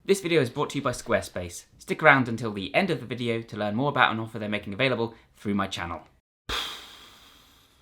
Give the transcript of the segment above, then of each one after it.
This video is brought to you by Squarespace. Stick around until the end of the video to learn more about an offer they're making available through my channel.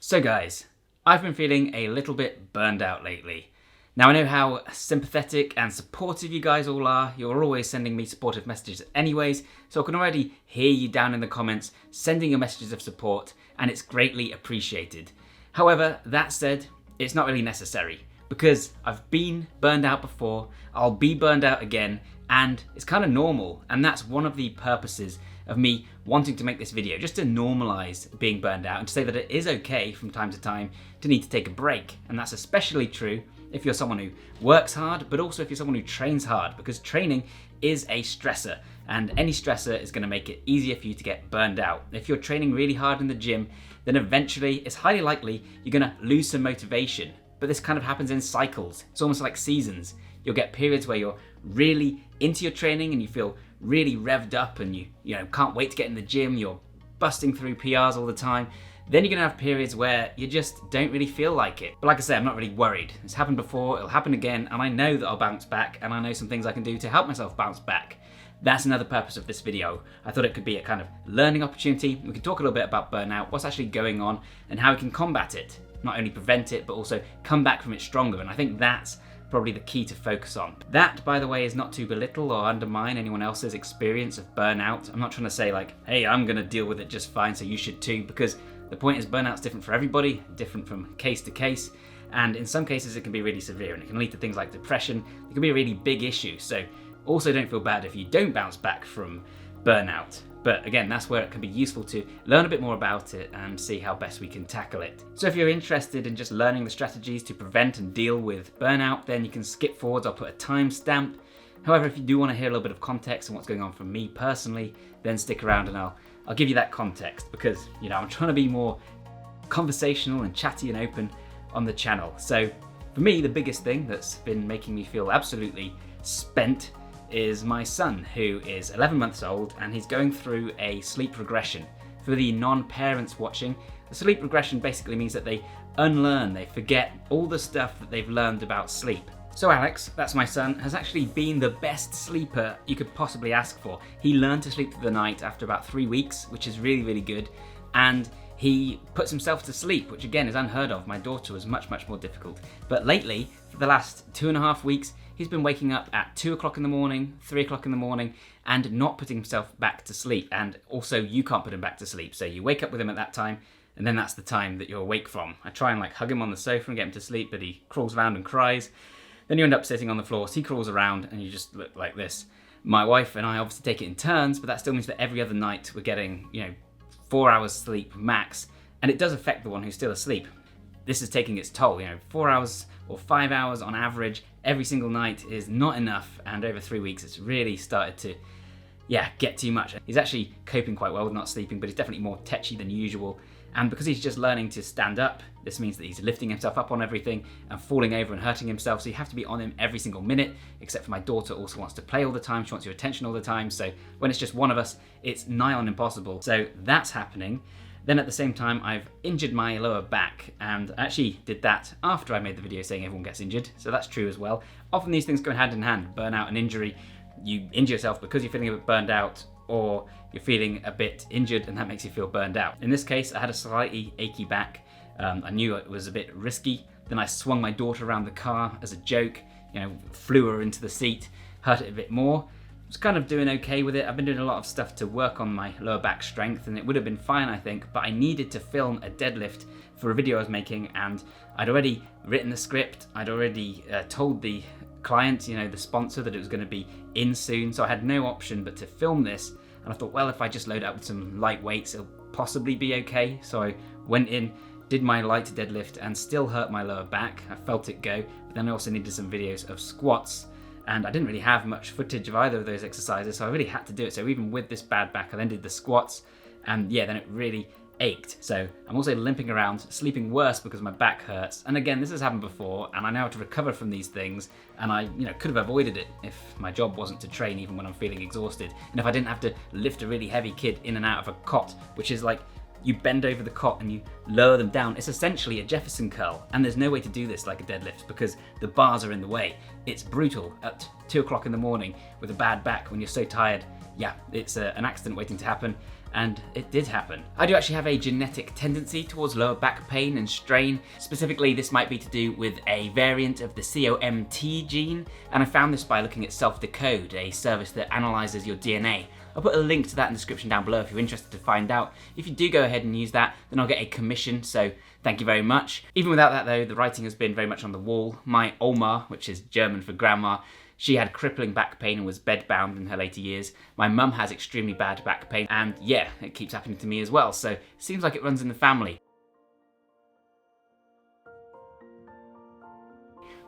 So guys, I've been feeling a little bit burned out lately. Now I know how sympathetic and supportive you guys all are. You're always sending me supportive messages anyways, so I can already hear you down in the comments sending your messages of support, and it's greatly appreciated. However, that said, it's not really necessary because I've been burned out before, I'll be burned out again, and it's kind of normal, and that's one of the purposes of me wanting to make this video, just to normalize being burned out and to say that it is okay from time to time to need to take a break. And that's especially true if you're someone who works hard, but also if you're someone who trains hard, because training is a stressor, and any stressor is going to make it easier for you to get burned out. If you're training really hard in the gym, then eventually it's highly likely you're going to lose some motivation. But this kind of happens in cycles. It's almost like seasons. You'll get periods where you're really into your training and you feel really revved up and you can't wait to get in the gym, you're busting through PRs all the time. Then you're gonna have periods where you just don't really feel like it. But like I say, I'm not really worried. It's happened before, it'll happen again, and I know that I'll bounce back, and I know some things I can do to help myself bounce back. That's another purpose of this video. I thought it could be a kind of learning opportunity. We could talk a little bit about burnout, what's actually going on, and how we can combat it. Not only prevent it, but also come back from it stronger, and I think that's probably the key to focus on. That, by the way, is not to belittle or undermine anyone else's experience of burnout. I'm not trying to say like, hey, I'm gonna deal with it just fine, so you should too, because the point is burnout's different for everybody, different from case to case, and in some cases it can be really severe and it can lead to things like depression. It can be a really big issue, so also don't feel bad if you don't bounce back from burnout. But again, that's where it can be useful to learn a bit more about it and see how best we can tackle it. So if you're interested in just learning the strategies to prevent and deal with burnout, then you can skip forwards. I'll put a timestamp. However, if you do want to hear a little bit of context on what's going on for me personally, then stick around and I'll give you that context, because I'm trying to be more conversational and chatty and open on the channel. So for me, the biggest thing that's been making me feel absolutely spent is my son, who is 11 months old, and he's going through a sleep regression. For the non-parents watching, the sleep regression basically means that they unlearn, they forget all the stuff that they've learned about sleep. So Alex, that's my son, has actually been the best sleeper you could possibly ask for. He learned to sleep through the night after about 3 weeks, which is really, really good. And he puts himself to sleep, which again is unheard of. My daughter was much, much more difficult. But lately, for the last 2.5 weeks, he's been waking up at 2 o'clock in the morning, 3 o'clock in the morning, and not putting himself back to sleep. And also you can't put him back to sleep. So you wake up with him at that time, and then that's the time that you're awake from. I try and hug him on the sofa and get him to sleep, but he crawls around and cries. Then you end up sitting on the floor, so he crawls around and you just look like this. My wife and I obviously take it in turns, but that still means that every other night we're getting, 4 hours sleep max, and it does affect the one who's still asleep. This is taking its toll, 4 hours or 5 hours on average every single night is not enough, and over 3 weeks it's really started to, get too much. He's actually coping quite well with not sleeping, but he's definitely more tetchy than usual. And because he's just learning to stand up, this means that he's lifting himself up on everything and falling over and hurting himself. So you have to be on him every single minute, except for my daughter also wants to play all the time. She wants your attention all the time. So when it's just one of us, it's nigh on impossible. So that's happening. Then at the same time, I've injured my lower back, and I actually did that after I made the video saying everyone gets injured. So that's true as well. Often these things go hand in hand, burnout and injury. You injure yourself because you're feeling a bit burned out, or you're feeling a bit injured and that makes you feel burned out. In this case, I had a slightly achy back. I knew it was a bit risky. Then I swung my daughter around the car as a joke, flew her into the seat, hurt it a bit more. I was kind of doing okay with it. I've been doing a lot of stuff to work on my lower back strength, and it would have been fine, I think, but I needed to film a deadlift for a video I was making, and I'd already written the script. I'd already told the client, the sponsor, that it was going to be in soon, so I had no option but to film this. And I thought, well, if I just load it up with some light weights, it'll possibly be okay. So I went in, did my light deadlift, and still hurt my lower back. I felt it go, but then I also needed some videos of squats, and I didn't really have much footage of either of those exercises, so I really had to do it. So even with this bad back, I then did the squats, and then it really ached. So I'm also limping around, sleeping worse because my back hurts. And again, this has happened before, and I know how to recover from these things, and I could have avoided it if my job wasn't to train even when I'm feeling exhausted, and if I didn't have to lift a really heavy kid in and out of a cot, which is like you bend over the cot and you lower them down. It's essentially a Jefferson curl, and there's no way to do this like a deadlift because the bars are in the way. It's brutal at 2 o'clock in the morning with a bad back when you're so tired. Yeah, it's an accident waiting to happen, and it did happen. I do actually have a genetic tendency towards lower back pain and strain. Specifically, this might be to do with a variant of the COMT gene, and I found this by looking at Self-Decode, a service that analyzes your DNA. I'll put a link to that in the description down below if you're interested to find out. If you do go ahead and use that, then I'll get a commission, so thank you very much. Even without that though, the writing has been very much on the wall. My Oma, which is German for grandma, she had crippling back pain and was bedbound in her later years. My mum has extremely bad back pain, and yeah, it keeps happening to me as well, so it seems like it runs in the family.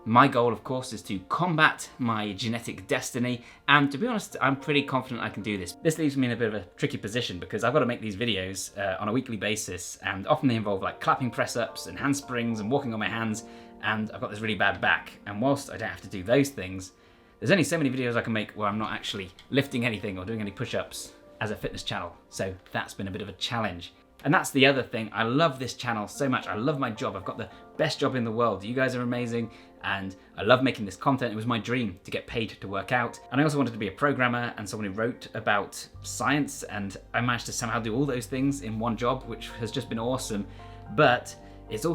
My goal, of course, is to combat my genetic destiny, and to be honest, I'm pretty confident I can do this. This leaves me in a bit of a tricky position because I've got to make these videos on a weekly basis, and often they involve like clapping press-ups and handsprings and walking on my hands, and I've got this really bad back, and whilst I don't have to do those things, there's only so many videos I can make where I'm not actually lifting anything or doing any push-ups as a fitness channel, so that's been a bit of a challenge. And that's the other thing, I love this channel so much, I love my job, I've got the best job in the world, you guys are amazing, and I love making this content. It was my dream to get paid to work out, and I also wanted to be a programmer and someone who wrote about science, and I managed to somehow do all those things in one job, which has just been awesome. But it's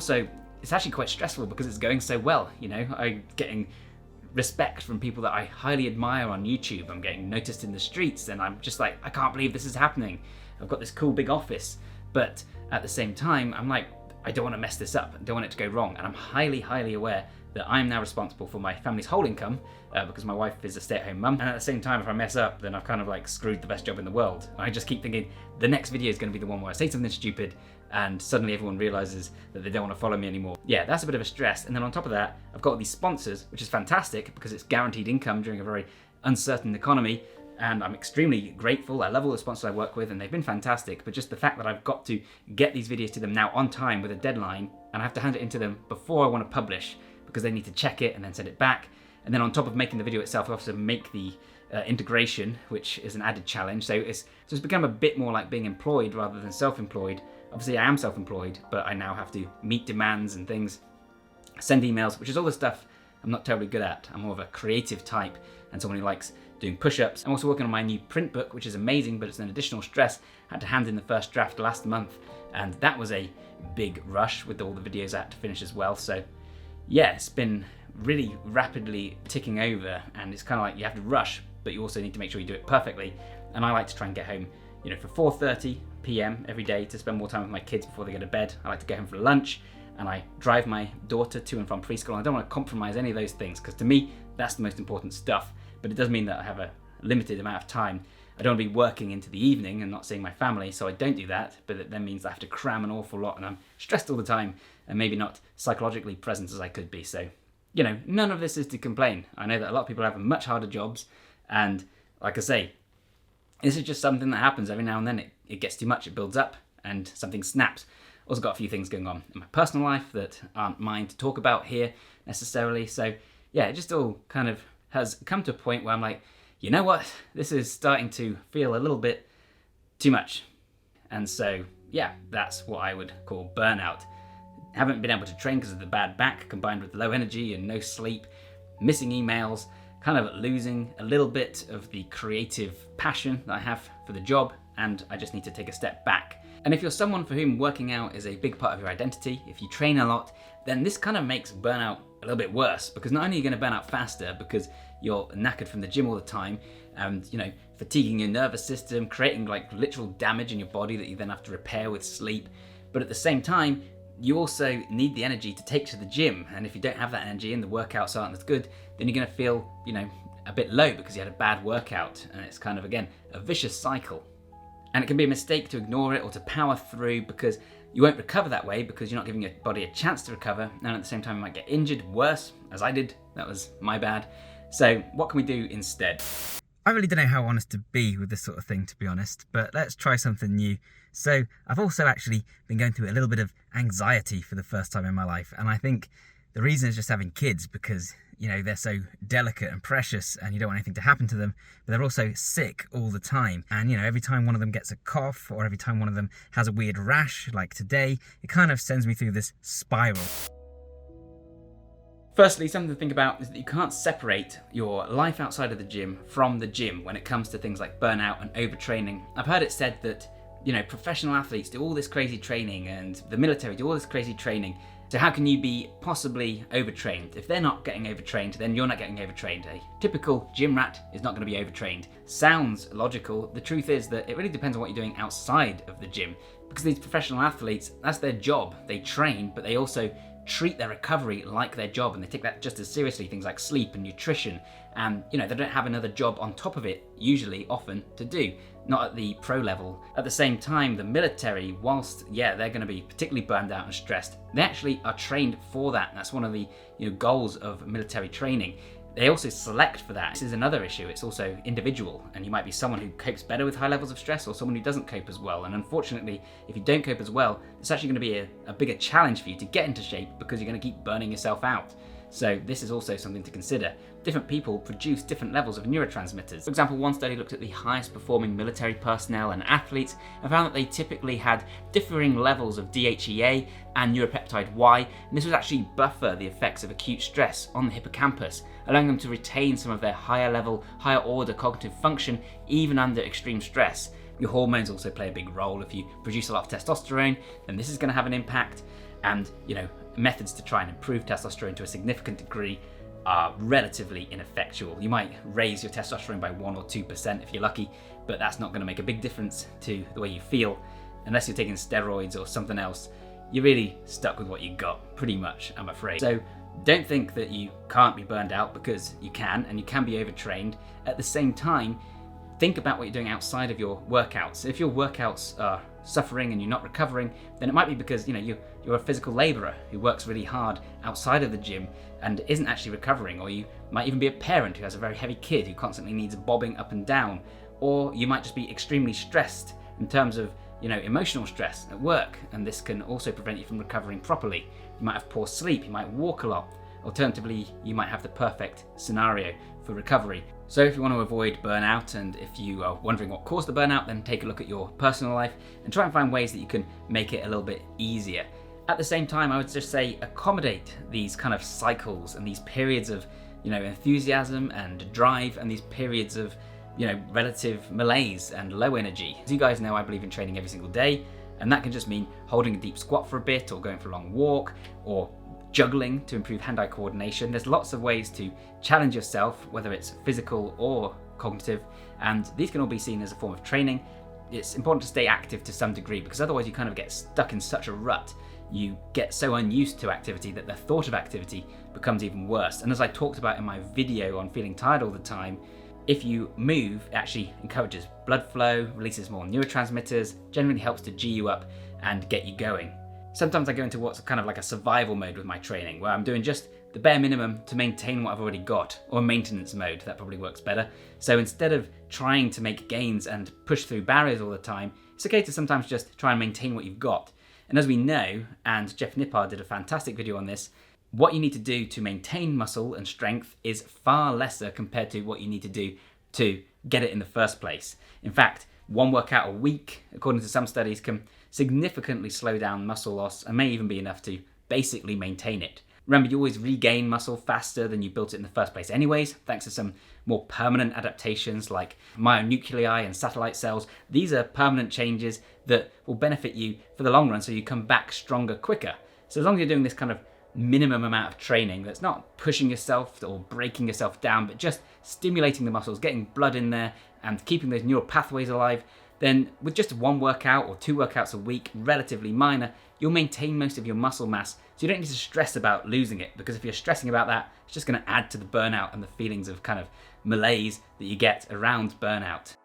actually quite stressful because it's going so well, you know, I'm getting respect from people that I highly admire on YouTube, I'm getting noticed in the streets, and I'm just like, I can't believe this is happening. I've got this cool big office, but at the same time, I'm like, I don't want to mess this up, I don't want it to go wrong, and I'm highly, highly aware that I'm now responsible for my family's whole income because my wife is a stay-at-home mum, and at the same time, if I mess up, then I've kind of like screwed the best job in the world. And I just keep thinking, the next video is going to be the one where I say something stupid, and suddenly everyone realizes that they don't want to follow me anymore. Yeah, that's a bit of a stress. And then on top of that, I've got all these sponsors, which is fantastic because it's guaranteed income during a very uncertain economy, and I'm extremely grateful. I love all the sponsors I work with, and they've been fantastic, but just the fact that I've got to get these videos to them now on time with a deadline, and I have to hand it into them before I want to publish because they need to check it and then send it back. And then on top of making the video itself, I have to make the integration, which is an added challenge. So it's become a bit more like being employed rather than self-employed. Obviously I am self-employed, but I now have to meet demands and things, send emails, which is all the stuff I'm not terribly good at. I'm more of a creative type and someone who likes doing push-ups. I'm also working on my new print book, which is amazing, but it's an additional stress. I had to hand in the first draft last month, and that was a big rush with all the videos I had to finish as well. So yeah, it's been really rapidly ticking over, and it's kind of like you have to rush, but you also need to make sure you do it perfectly. And I like to try and get home, you know, for 4:30 p.m. every day to spend more time with my kids before they go to bed. I like to get home for lunch, and I drive my daughter to and from preschool. I don't want to compromise any of those things because to me, that's the most important stuff. But it does mean that I have a limited amount of time. I don't want to be working into the evening and not seeing my family, so I don't do that, but it then means I have to cram an awful lot, and I'm stressed all the time and maybe not psychologically present as I could be. So, you know, none of this is to complain. I know that a lot of people have much harder jobs, and like I say, this is just something that happens every now and then. It gets too much, it builds up, and something snaps. Also got a few things going on in my personal life that aren't mine to talk about here necessarily. So yeah, it just all kind of has come to a point where I'm like, you know what, this is starting to feel a little bit too much. And so yeah, that's what I would call burnout. Haven't been able to train because of the bad back combined with low energy and no sleep, missing emails, kind of losing a little bit of the creative passion that I have for the job, and I just need to take a step back. And if you're someone for whom working out is a big part of your identity, if you train a lot, then this kind of makes burnout a little bit worse, because not only are you going to burn out faster because you're knackered from the gym all the time and, you know, fatiguing your nervous system, creating like literal damage in your body that you then have to repair with sleep, but at the same time, you also need the energy to take to the gym. And if you don't have that energy and the workouts aren't as good, then you're going to feel, you know, a bit low because you had a bad workout, and it's kind of, again, a vicious cycle. And it can be a mistake to ignore it or to power through because you won't recover that way because you're not giving your body a chance to recover, and at the same time you might get injured worse, as I did. That was my bad. So what can we do instead? I really don't know how honest to be with this sort of thing, to be honest, but let's try something new. So I've also actually been going through a little bit of anxiety for the first time in my life, and I think the reason is just having kids, because they're so delicate and precious and you don't want anything to happen to them, but they're also sick all the time. And, every time one of them gets a cough or every time one of them has a weird rash, like today, it kind of sends me through this spiral. Firstly, something to think about is that you can't separate your life outside of the gym from the gym when it comes to things like burnout and overtraining. I've heard it said that, professional athletes do all this crazy training and the military do all this crazy training. So how can you be possibly overtrained? If they're not getting overtrained, then you're not getting overtrained. A typical gym rat is not going to be overtrained. Sounds logical. The truth is that it really depends on what you're doing outside of the gym. Because these professional athletes, that's their job. They train, but they also treat their recovery like their job, and they take that just as seriously, things like sleep and nutrition, and they don't have another job on top of it, usually, often, to do, not at the pro level. At the same time, the military, whilst they're going to be particularly burned out and stressed, they actually are trained for that. That's one of the goals of military training. They also select for that. This is another issue. It's also individual, and you might be someone who copes better with high levels of stress or someone who doesn't cope as well. And unfortunately, if you don't cope as well, it's actually going to be a bigger challenge for you to get into shape because you're going to keep burning yourself out. So this is also something to consider. Different people produce different levels of neurotransmitters. For example, one study looked at the highest performing military personnel and athletes and found that they typically had differing levels of DHEA and neuropeptide Y, and this would actually buffer the effects of acute stress on the hippocampus, allowing them to retain some of their higher order cognitive function even under extreme stress. Your hormones also play a big role. If you produce a lot of testosterone, then this is going to have an impact, and methods to try and improve testosterone to a significant degree are relatively ineffectual. You might raise your testosterone by 1 or 2% if you're lucky, but that's not going to make a big difference to the way you feel. Unless you're taking steroids or something else, you're really stuck with what you got, pretty much, I'm afraid. So don't think that you can't be burned out, because you can, and you can be overtrained. At the same time, think about what you're doing outside of your workouts. If your workouts are suffering and you're not recovering, then it might be because you're a physical laborer who works really hard outside of the gym and isn't actually recovering, or you might even be a parent who has a very heavy kid who constantly needs bobbing up and down, or you might just be extremely stressed in terms of emotional stress at work, and this can also prevent you from recovering properly. You might have poor sleep, you might walk a lot. Alternatively, you might have the perfect scenario for recovery. So if you want to avoid burnout, and if you are wondering what caused the burnout, then take a look at your personal life and try and find ways that you can make it a little bit easier. At the same time, I would just say accommodate these kind of cycles and these periods of enthusiasm and drive, and these periods of relative malaise and low energy. As you guys know, I believe in training every single day, and that can just mean holding a deep squat for a bit, or going for a long walk, or juggling to improve hand-eye coordination. There's lots of ways to challenge yourself, whether it's physical or cognitive, and these can all be seen as a form of training. It's important to stay active to some degree, because otherwise you kind of get stuck in such a rut. You get so unused to activity that the thought of activity becomes even worse. And as I talked about in my video on feeling tired all the time, if you move, it actually encourages blood flow, releases more neurotransmitters, generally helps to G you up and get you going. Sometimes I go into what's kind of like a survival mode with my training, where I'm doing just the bare minimum to maintain what I've already got, or maintenance mode, that probably works better. So instead of trying to make gains and push through barriers all the time, it's okay to sometimes just try and maintain what you've got. And as we know, and Jeff Nippard did a fantastic video on this, what you need to do to maintain muscle and strength is far lesser compared to what you need to do to get it in the first place. In fact, one workout a week, according to some studies, can significantly slow down muscle loss and may even be enough to basically maintain it. Remember, you always regain muscle faster than you built it in the first place anyways, thanks to some more permanent adaptations like myonuclei and satellite cells. These are permanent changes that will benefit you for the long run, so you come back stronger quicker. So as long as you're doing this kind of minimum amount of training that's not pushing yourself or breaking yourself down, but just stimulating the muscles, getting blood in there and keeping those neural pathways alive, then with just one workout or 2 workouts a week, relatively minor, you'll maintain most of your muscle mass, so you don't need to stress about losing it, because if you're stressing about that, it's just going to add to the burnout and the feelings of kind of malaise that you get around burnout.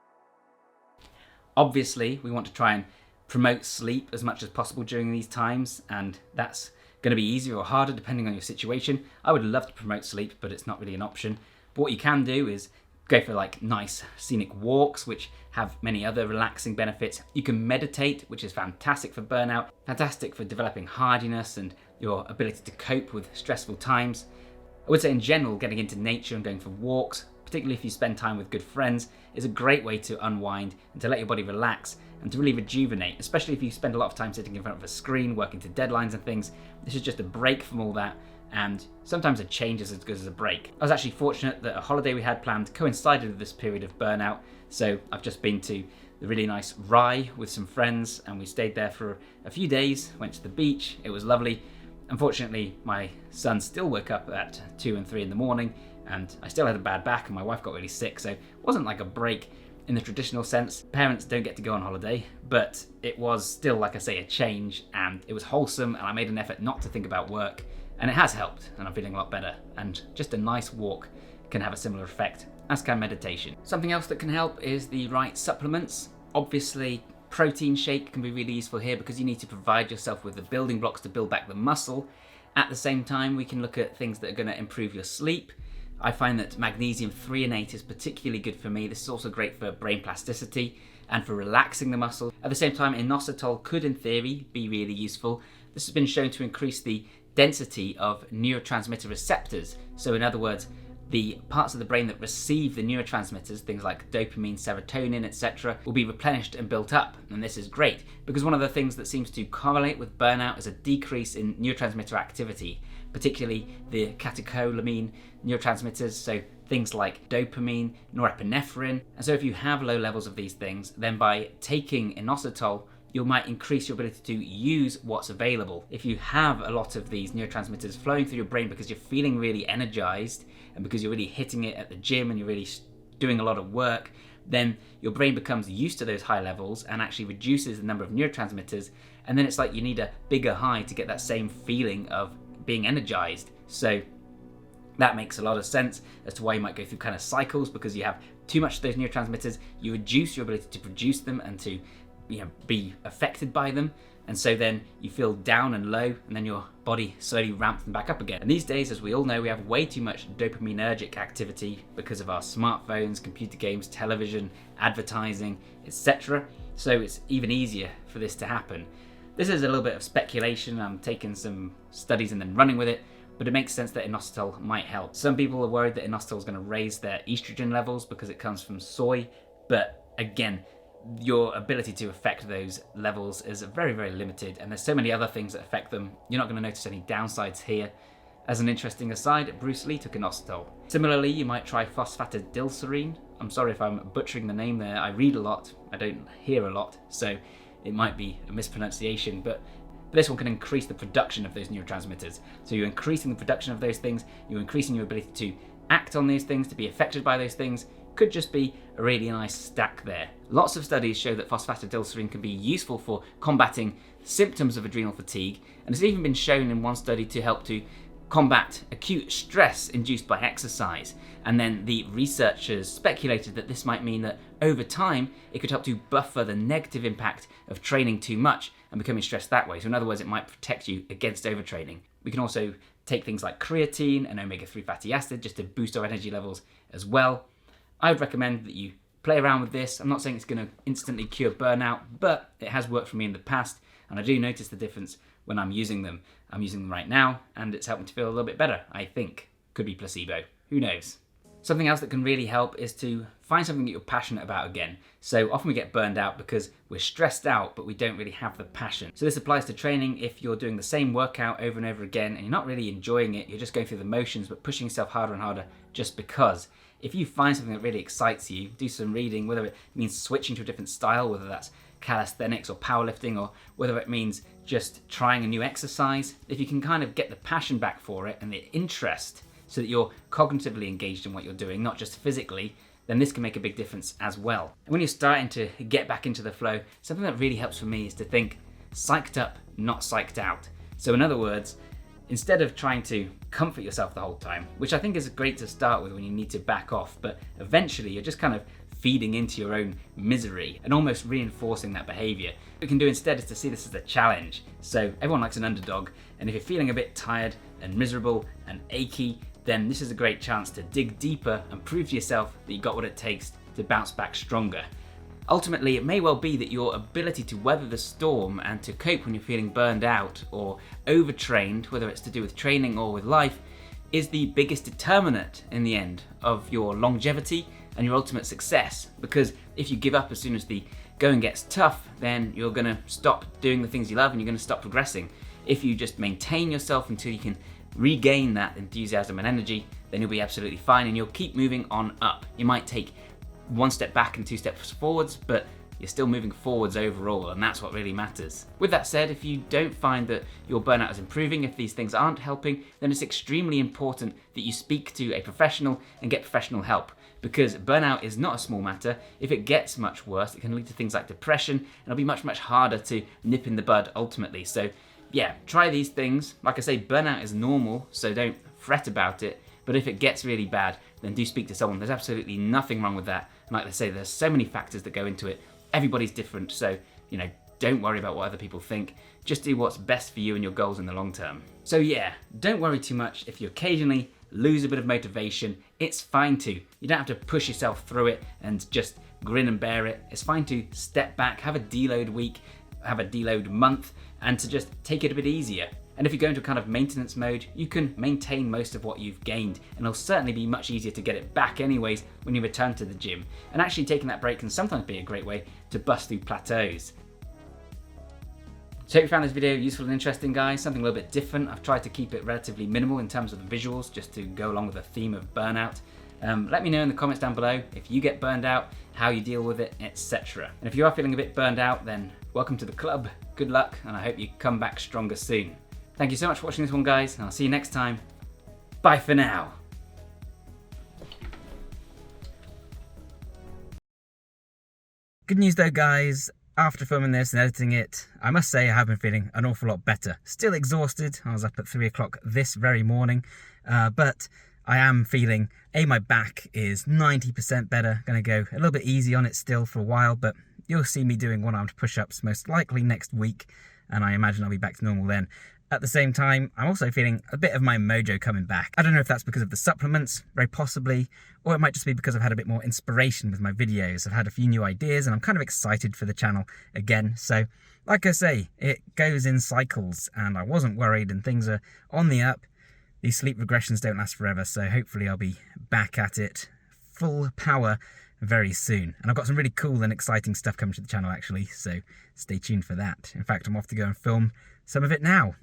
Obviously, we want to try and promote sleep as much as possible during these times, and that's going to be easier or harder depending on your situation. I would love to promote sleep, but it's not really an option. But what you can do is go for like nice scenic walks, which have many other relaxing benefits. You can meditate, which is fantastic for burnout, fantastic for developing hardiness and your ability to cope with stressful times. I would say in general, getting into nature and going for walks, particularly if you spend time with good friends, is a great way to unwind and to let your body relax and to really rejuvenate, especially if you spend a lot of time sitting in front of a screen, working to deadlines and things. This is just a break from all that, and sometimes a change is as good as a break. I was actually fortunate that a holiday we had planned coincided with this period of burnout, so I've just been to the really nice Rye with some friends, and we stayed there for a few days, went to the beach, it was lovely. Unfortunately, my son still woke up at 2 and 3 in the morning, and I still had a bad back, and my wife got really sick, so it wasn't like a break in the traditional sense. Parents don't get to go on holiday, but it was still, like I say, a change, and it was wholesome, and I made an effort not to think about work, and it has helped, and I'm feeling a lot better, and just a nice walk can have a similar effect, as can meditation. Something else that can help is the right supplements. Obviously, protein shake can be really useful here because you need to provide yourself with the building blocks to build back the muscle. At the same time, we can look at things that are going to improve your sleep. I find that magnesium threonate is particularly good for me. This is also great for brain plasticity and for relaxing the muscle. At the same time, inositol could, in theory, be really useful. This has been shown to increase the density of neurotransmitter receptors. So in other words, the parts of the brain that receive the neurotransmitters, things like dopamine, serotonin, etc., will be replenished and built up. And this is great because one of the things that seems to correlate with burnout is a decrease in neurotransmitter activity, particularly the catecholamine neurotransmitters, so things like dopamine, norepinephrine. And so if you have low levels of these things, then by taking inositol, you might increase your ability to use what's available. If you have a lot of these neurotransmitters flowing through your brain because you're feeling really energized and because you're really hitting it at the gym and you're really doing a lot of work, then your brain becomes used to those high levels and actually reduces the number of neurotransmitters, and then it's like you need a bigger high to get that same feeling of being energized. So that makes a lot of sense as to why you might go through kind of cycles, because you have too much of those neurotransmitters, you reduce your ability to produce them and to be affected by them, and so then you feel down and low, and then your body slowly ramps them back up again. And these days, as we all know, we have way too much dopaminergic activity because of our smartphones, computer games, television, advertising, etc. So it's even easier for this to happen. This is a little bit of speculation. I'm taking some studies and then running with it, but it makes sense that inositol might help. Some people are worried that inositol is going to raise their estrogen levels because it comes from soy, but again, your ability to affect those levels is very, very limited, and there's so many other things that affect them. You're not going to notice any downsides here. As an interesting aside, Bruce Lee took inositol. Similarly, you might try phosphatidylserine. I'm sorry if I'm butchering the name there. I read a lot, I don't hear a lot, so it might be a mispronunciation, but this one can increase the production of those neurotransmitters. So you're increasing the production of those things, you're increasing your ability to act on these things, to be affected by those things. Could just be a really nice stack there. Lots of studies show that phosphatidylserine can be useful for combating symptoms of adrenal fatigue, and it's even been shown in one study to help to combat acute stress induced by exercise. And then the researchers speculated that this might mean that over time it could help to buffer the negative impact of training too much and becoming stressed that way. So in other words, it might protect you against overtraining. We can also take things like creatine and omega-3 fatty acid just to boost our energy levels as well. I would recommend that you play around with this. I'm not saying it's going to instantly cure burnout, but it has worked for me in the past, and I do notice the difference when I'm using them. I'm using them right now, and it's helped me to feel a little bit better, I think. Could be placebo. Who knows? Something else that can really help is to find something that you're passionate about again. So often we get burned out because we're stressed out, but we don't really have the passion. So this applies to training. If you're doing the same workout over and over again and you're not really enjoying it, you're just going through the motions, but pushing yourself harder and harder just because. If you find something that really excites you, do some reading, whether it means switching to a different style, whether that's calisthenics or powerlifting, or whether it means just trying a new exercise. If you can kind of get the passion back for it and the interest so that you're cognitively engaged in what you're doing, not just physically, then this can make a big difference as well. And when you're starting to get back into the flow, something that really helps for me is to think psyched up, not psyched out. So in other words, instead of trying to comfort yourself the whole time, which I think is great to start with when you need to back off, but eventually you're just kind of feeding into your own misery and almost reinforcing that behavior. What you can do instead is to see this as a challenge. So everyone likes an underdog, and if you're feeling a bit tired and miserable and achy, then this is a great chance to dig deeper and prove to yourself that you got what it takes to bounce back stronger. Ultimately, it may well be that your ability to weather the storm and to cope when you're feeling burned out or overtrained, whether it's to do with training or with life, is the biggest determinant in the end of your longevity and your ultimate success. Because if you give up as soon as the going gets tough, then you're going to stop doing the things you love and you're going to stop progressing. If you just maintain yourself until you can regain that enthusiasm and energy, then you'll be absolutely fine and you'll keep moving on up. You might take one step back and 2 steps forwards, but you're still moving forwards overall, and that's what really matters. With that said, if you don't find that your burnout is improving, if these things aren't helping, then it's extremely important that you speak to a professional and get professional help, because burnout is not a small matter. If it gets much worse, it can lead to things like depression, and it'll be much, much harder to nip in the bud ultimately. So yeah, try these things. Like I say, burnout is normal, so don't fret about it. But if it gets really bad, then do speak to someone. There's absolutely nothing wrong with that. And like I say, there's so many factors that go into it. Everybody's different, so don't worry about what other people think. Just do what's best for you and your goals in the long term. So yeah, don't worry too much if you occasionally lose a bit of motivation. It's fine to. You don't have to push yourself through it and just grin and bear it. It's fine to step back, have a deload week, have a deload month, and to just take it a bit easier. And if you go into a kind of maintenance mode, you can maintain most of what you've gained, and it'll certainly be much easier to get it back anyways when you return to the gym. And actually taking that break can sometimes be a great way to bust through plateaus. So I hope you found this video useful and interesting, guys. Something a little bit different. I've tried to keep it relatively minimal in terms of the visuals, just to go along with the theme of burnout. Let me know in the comments down below if you get burned out, how you deal with it, etc. And if you are feeling a bit burned out, then welcome to the club. Good luck, and I hope you come back stronger soon. Thank you so much for watching this one, guys, and I'll see you next time. Bye for now. Good news though, guys. After filming this and editing it, I must say I have been feeling an awful lot better. Still exhausted. I was up at 3 o'clock this very morning, but I am feeling, my back is 90% better. Gonna go a little bit easy on it still for a while, but you'll see me doing one-armed push-ups most likely next week, and I imagine I'll be back to normal then. At the same time, I'm also feeling a bit of my mojo coming back. I don't know if that's because of the supplements, very possibly, or it might just be because I've had a bit more inspiration with my videos. I've had a few new ideas and I'm kind of excited for the channel again. So, like I say, it goes in cycles and I wasn't worried and things are on the up. These sleep regressions don't last forever, so hopefully I'll be back at it full power very soon. And I've got some really cool and exciting stuff coming to the channel actually, so stay tuned for that. In fact, I'm off to go and film some of it now.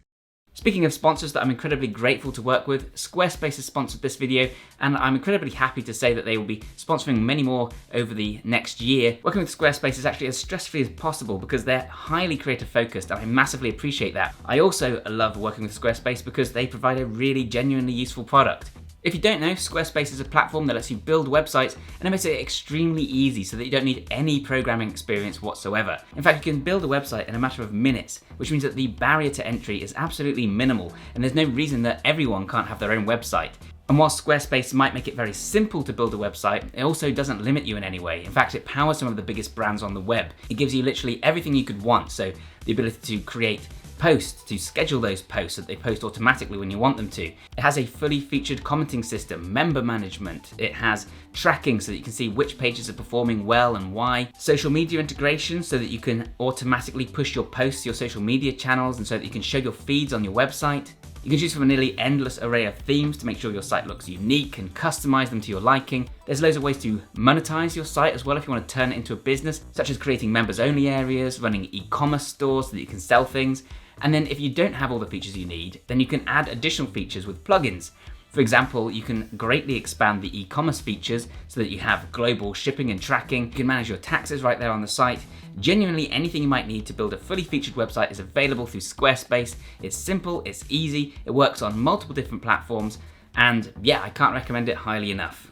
Speaking of sponsors that I'm incredibly grateful to work with, Squarespace has sponsored this video, and I'm incredibly happy to say that they will be sponsoring many more over the next year. Working with Squarespace is actually as stress-free as possible because they're highly creative focused, and I massively appreciate that. I also love working with Squarespace because they provide a really genuinely useful product. If you don't know, Squarespace is a platform that lets you build websites and it makes it extremely easy so that you don't need any programming experience whatsoever. In fact, you can build a website in a matter of minutes, which means that the barrier to entry is absolutely minimal and there's no reason that everyone can't have their own website. And while Squarespace might make it very simple to build a website, it also doesn't limit you in any way. In fact, it powers some of the biggest brands on the web. It gives you literally everything you could want, so the ability to create posts, to schedule those posts so that they post automatically when you want them to. It has a fully featured commenting system, member management, it has tracking so that you can see which pages are performing well and why, social media integration so that you can automatically push your posts to your social media channels and so that you can show your feeds on your website. You can choose from a nearly endless array of themes to make sure your site looks unique and customize them to your liking. There's loads of ways to monetize your site as well if you want to turn it into a business, such as creating members only areas, running e-commerce stores so that you can sell things. And then if you don't have all the features you need, then you can add additional features with plugins. For example, you can greatly expand the e-commerce features so that you have global shipping and tracking. You can manage your taxes right there on the site. Genuinely anything you might need to build a fully featured website is available through Squarespace. It's simple, it's easy, it works on multiple different platforms, and yeah, I can't recommend it highly enough.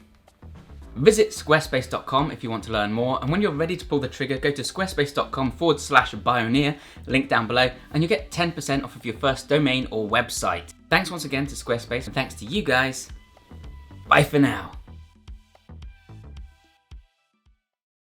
Visit squarespace.com if you want to learn more, and when you're ready to pull the trigger, go to squarespace.com/Bioneer, link down below, and you'll get 10% off of your first domain or website. Thanks once again to Squarespace, and thanks to you guys. Bye for now.